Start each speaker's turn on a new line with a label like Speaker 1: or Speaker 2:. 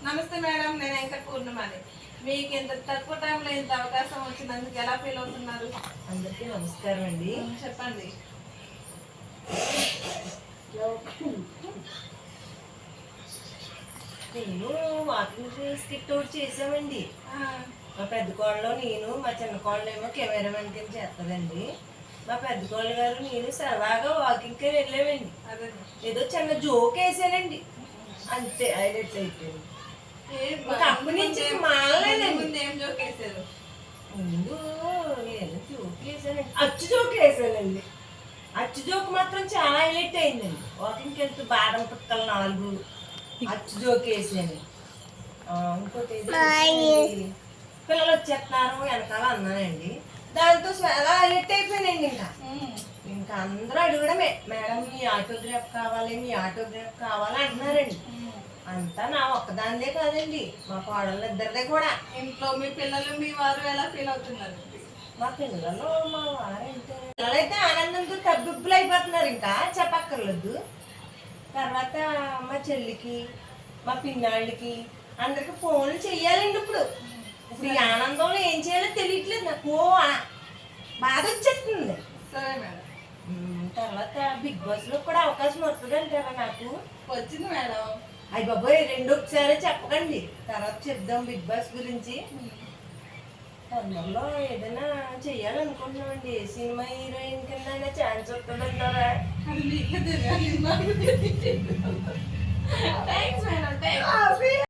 Speaker 1: నమస్తే మేడం, నేను ఇంకా పూర్ణిమని. మీకు ఇంత తక్కువ టైంలో ఇంత అవకాశం వచ్చినందుకు ఎలా ఫీల్ అవుతున్నారు?
Speaker 2: అందరికీ నమస్కారం అండి.
Speaker 1: చెప్పండి.
Speaker 2: నేను వాకింగ్ స్కిట్ ఒకటి చేసామండి. మా పెద్ద కోళ్ళలో నేను, మా చిన్న కోళ్ళు ఏమో కెమెరామెన్ కింద చేస్తుందండి. మా పెద్ద కోళ్ళు గారు నేను సరదాగా వాకింగ్కి వెళ్ళామండి. ఏదో చిన్న జోక్ వేసానండి, అంతే. హైలైట్ అయిపోయింది. అప్పటి నుంచి మాలేదండి.
Speaker 1: ఏం జోక్ వేసారు?
Speaker 2: ముందు నేను జోక్ వేసానండి, అచ్చు జోక్ వేసానండి. అచ్చు జోక్ మాత్రం చాలా హైలైట్ అయిందండి. వాకింగ్కి వెళ్తూ బాదం పుట్టలు 4 అచ్చు జోక్ వేసాను. ఇంకోటి పిల్లలు వచ్చేస్తున్నారు వెనకాల అన్నానండి. దాంతో చాలా హైలైట్ అయిపోయానండి. ఇంకా అందరూ అడగడమే, మేడం మీ ఆటోగ్రాఫ్ కావాలి, మీ ఆటోగ్రాఫ్ కావాలి అంటున్నారండి. అంతా నా ఒక్కదానిదే కాదండి, మా కోడళ్ళ ఇద్దరిదే కూడా.
Speaker 1: ఇంట్లో మీ పిల్లలు మీ వారు ఎలా ఫీల్ అవుతున్నారు?
Speaker 2: మా పిల్లలు మా వారంటే పిల్లలైతే ఆనందంతో తబ్బిబ్బులు అయిపోతున్నారు, ఇంకా చెప్పక్కర్లేదు. తర్వాత మా చెల్లికి, మా పిన్నాళ్ళకి అందరికి ఫోన్లు చెయ్యాలండి. ఇప్పుడు ఈ ఆనందంలో ఏం చేయాలో తెలియట్లేదు నాకు. బాధ వచ్చేస్తుంది.
Speaker 1: సరే మేడం.
Speaker 2: తర్వాత బిగ్ బాస్ లో కూడా అవకాశం వస్తుంది అంటారా? నాకు
Speaker 1: వచ్చింది మేడం.
Speaker 2: అయ్య బాబోయ్, ఒకసారి చెప్పకండి, తర్వాత చెప్దాం బిగ్ బాస్ గురించి. తొందరలో ఏదైనా చెయ్యాలనుకుంటున్నామండి. ఏ సినిమా హీరోయిన్ కింద ఛాన్స్ వస్తుందంటారా?
Speaker 1: అది మీకే తెలియాలి.